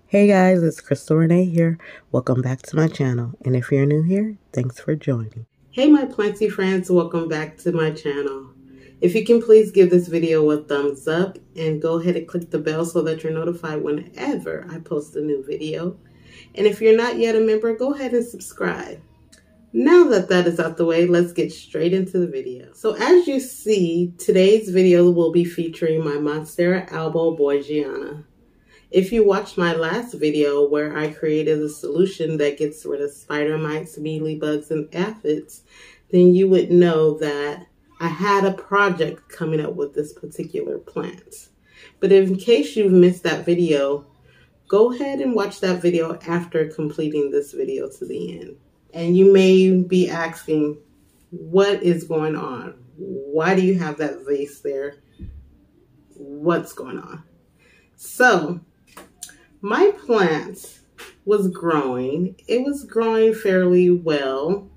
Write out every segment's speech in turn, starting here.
Hey guys, it's CrystalRenèe here. Welcome back to my channel. And if you're new here, thanks for joining. Hey my planty friends, welcome back to my channel. If you can please give this video a thumbs up and go ahead and click the bell so that you're notified whenever I post a new video. And if you're not yet a member, go ahead and subscribe. Now that that is out the way, let's get straight into the video. So as you see, today's video will be featuring my Monstera Albo Borsigiana. If you watched my last video where I created a solution that gets rid of spider mites, mealybugs, and aphids, then you would know that I had a project coming up with this particular plant. But in case you've missed that video, go ahead and watch that video after completing this video to the end. And you may be asking, what is going on? Why do you have that vase there? What's going on? So, my plant was growing. It was growing fairly well,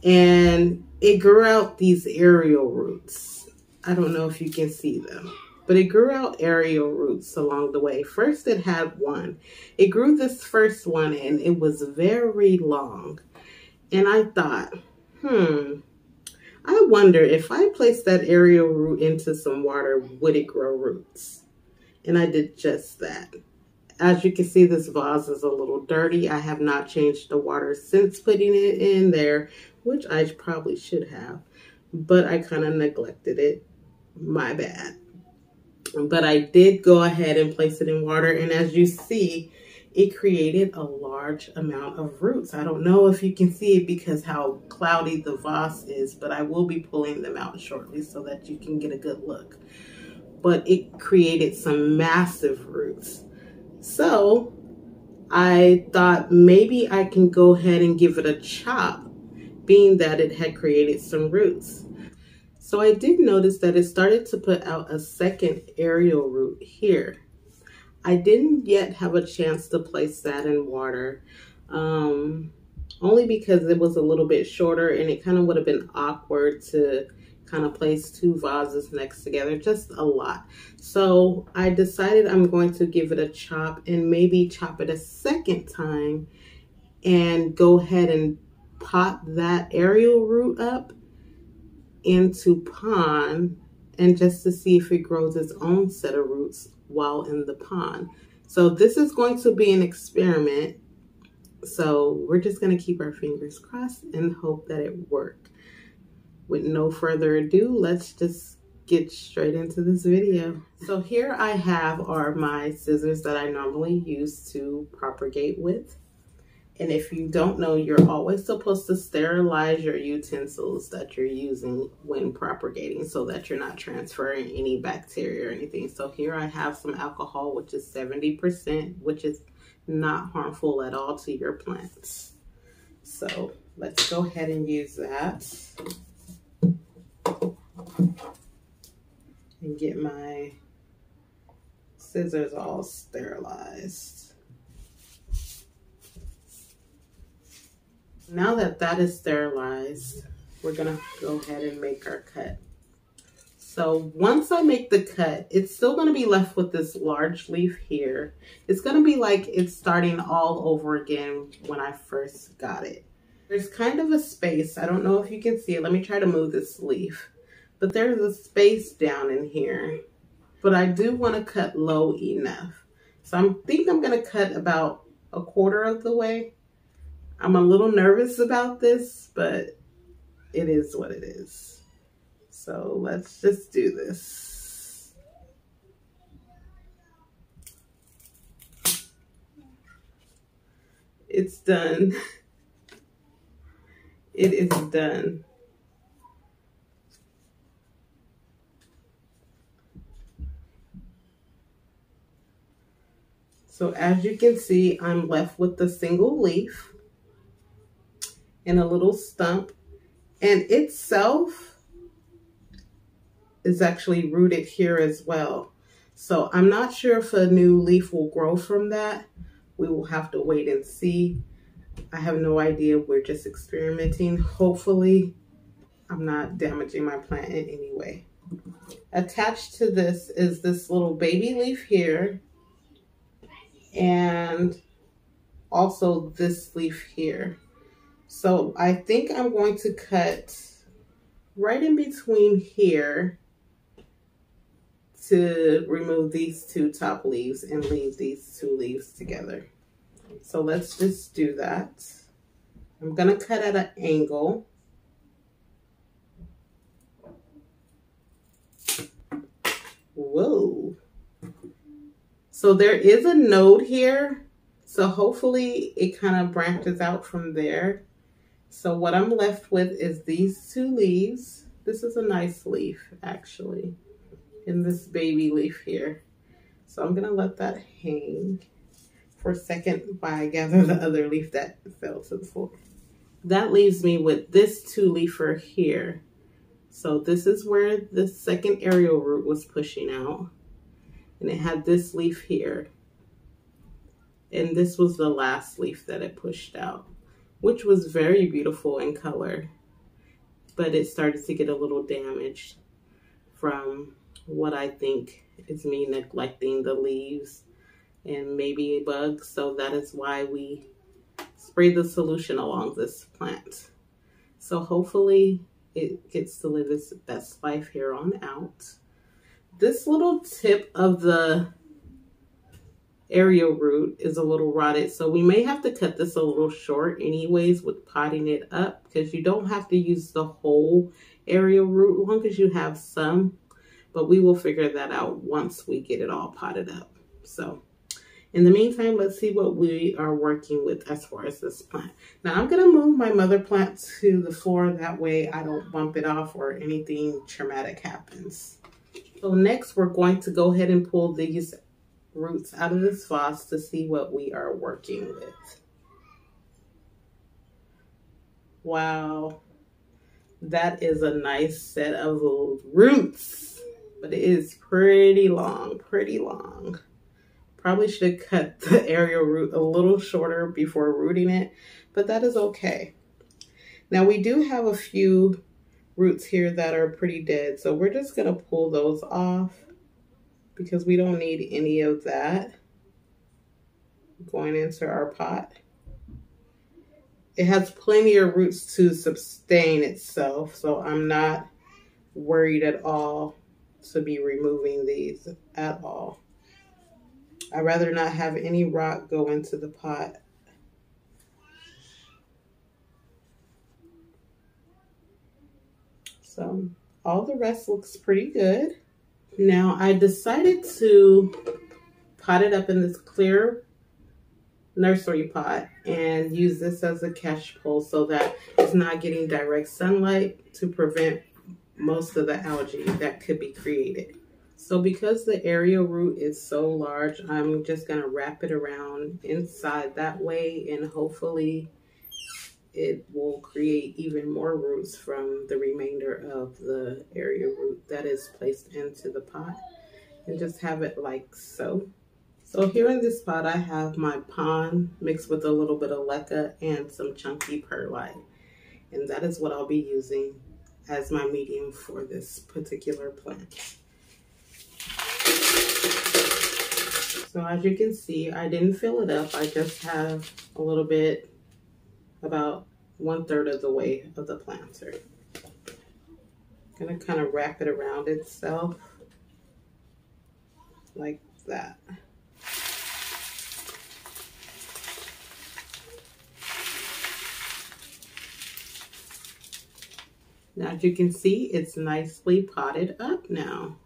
and it grew out these aerial roots. I don't know if you can see them, but it grew out aerial roots along the way. First, it had one. It grew this first one, and it was very long. And I thought, I wonder if I placed that aerial root into some water, would it grow roots? And I did just that. As you can see, this vase is a little dirty. I have not changed the water since putting it in there, which I probably should have, but I kind of neglected it. My bad. But I did go ahead and place it in water, and as you see, it created a large amount of roots. I don't know if you can see it because how cloudy the vase is, but I will be pulling them out shortly so that you can get a good look. But it created some massive roots. So I thought maybe I can go ahead and give it a chop, being that it had created some roots. So I did notice that it started to put out a second aerial root here. I didn't yet have a chance to place that in water, only because it was a little bit shorter and it kind of would have been awkward to kind of place two vases next together, just a lot. So I decided I'm going to give it a chop and maybe chop it a second time and go ahead and pot that aerial root up into pond, and just to see if it grows its own set of roots while in the pond. So this is going to be an experiment. So we're just going to keep our fingers crossed and hope that it works. With no further ado, let's just get straight into this video. So here I have are my scissors that I normally use to propagate with. And if you don't know, you're always supposed to sterilize your utensils that you're using when propagating so that you're not transferring any bacteria or anything. So here I have some alcohol, which is 70%, which is not harmful at all to your plants. So let's go ahead and use that. And get my scissors all sterilized. Now that that is sterilized, we're gonna go ahead and make our cut. So once I make the cut, it's still gonna be left with this large leaf here. It's gonna be like it's starting all over again when I first got it. There's kind of a space. I don't know if you can see it. Let me try to move this leaf. But there's a space down in here. But I do want to cut low enough. So I think I'm going to cut about a quarter of the way. I'm a little nervous about this, but it is what it is. So let's just do this. It's done. It is done. So as you can see, I'm left with a single leaf and a little stump, and itself is actually rooted here as well. So I'm not sure if a new leaf will grow from that. We will have to wait and see. I have no idea. We're just experimenting. Hopefully I'm not damaging my plant in any way. Attached to this is this little baby leaf here. and also this leaf here. So I think I'm going to cut right in between here to remove these two top leaves and leave these two leaves together. So let's just do that. I'm gonna cut at an angle. Whoa. So there is a node here. So hopefully it kind of branches out from there. So what I'm left with is these two leaves. This is a nice leaf actually. And this baby leaf here. So I'm gonna let that hang for a second while I gather the other leaf that fell to the floor. That leaves me with this two leafer here. So this is where the second aerial root was pushing out. And it had this leaf here. And this was the last leaf that it pushed out, which was very beautiful in color. But it started to get a little damaged from what I think is me neglecting the leaves and maybe bugs. So that is why we spray the solution along this plant. So hopefully it gets to live its best life here on out. This little tip of the aerial root is a little rotted, so we may have to cut this a little short anyways with potting it up, because you don't have to use the whole aerial root as long as you have some. But we will figure that out once we get it all potted up. So in the meantime, let's see what we are working with as far as this plant. Now I'm going to move my mother plant to the floor. That way I don't bump it off or anything traumatic happens. So next we're going to go ahead and pull these roots out of this vase to see what we are working with. Wow. That is a nice set of roots. But it is pretty long, pretty long. Probably should have cut the aerial root a little shorter before rooting it, but that is okay. Now we do have a few roots here that are pretty dead, so we're just gonna pull those off because we don't need any of that going into our pot. It has plenty of roots to sustain itself, so I'm not worried at all to be removing these at all. I'd rather not have any rock go into the pot. So all the rest looks pretty good. Now I decided to pot it up in this clear nursery pot and use this as a catch pole so that it's not getting direct sunlight to prevent most of the algae that could be created. So because the aerial root is so large, I'm just going to wrap it around inside that way, and hopefully it will create even more roots from the remainder of the aerial root that is placed into the pot, and just have it like so. So here in this pot I have my pond mixed with a little bit of leca and some chunky perlite, and that is what I'll be using as my medium for this particular plant. So as you can see, I didn't fill it up. I just have a little bit, about 1/3 of the way of the planter. I'm gonna kind of wrap it around itself like that. Now, as you can see, it's nicely potted up now.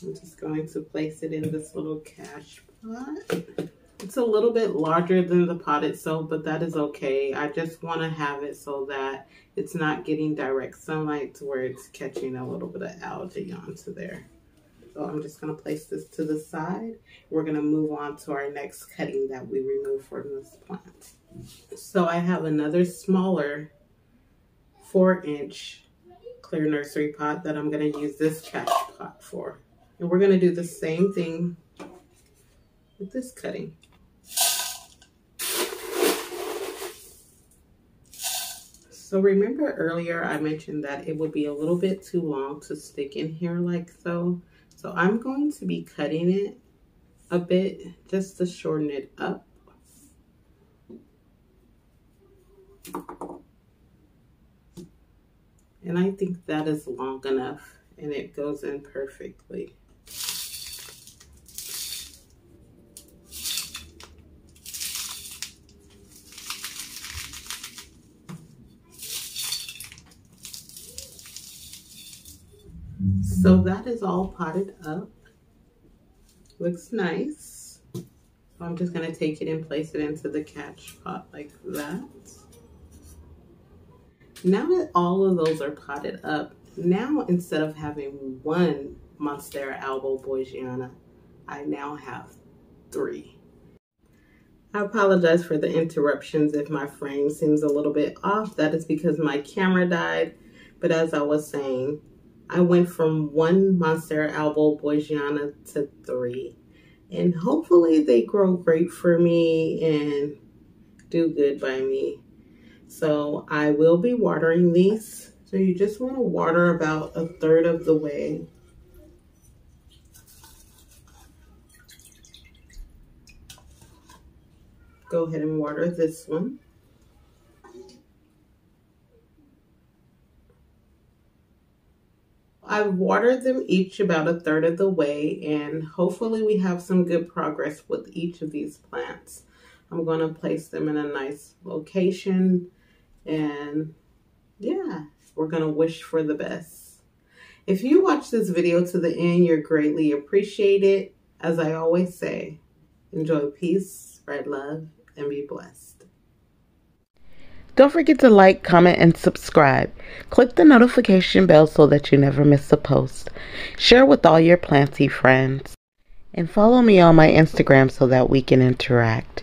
I'm just going to place it in this little cache pot. It's a little bit larger than the pot itself, but that is okay. I just want to have it so that it's not getting direct sunlight to where it's catching a little bit of algae onto there. So I'm just going to place this to the side. We're going to move on to our next cutting that we remove from this plant. So I have another smaller 4-inch clear nursery pot that I'm going to use this cache pot for. And we're going to do the same thing with this cutting. So remember earlier I mentioned that it would be a little bit too long to stick in here like so. So I'm going to be cutting it a bit just to shorten it up. And I think that is long enough and it goes in perfectly. So that is all potted up. Looks nice. So I'm just gonna take it and place it into the catch pot like that. Now that all of those are potted up, now instead of having one Monstera Albo Borsigiana, I now have 3. I apologize for the interruptions if my frame seems a little bit off. That is because my camera died. But as I was saying, I went from 1 Monstera Albo Borsigiana to 3. And hopefully they grow great for me and do good by me. So I will be watering these. So you just want to water about 1/3 of the way. Go ahead and water this one. I've watered them each about 1/3 of the way, and hopefully we have some good progress with each of these plants. I'm going to place them in a nice location, and yeah, we're going to wish for the best. If you watch this video to the end, you're greatly appreciated. As I always say, enjoy peace, spread love, and be blessed. Don't forget to like, comment, and subscribe. Click the notification bell so that you never miss a post. Share with all your planty friends. And follow me on my Instagram so that we can interact.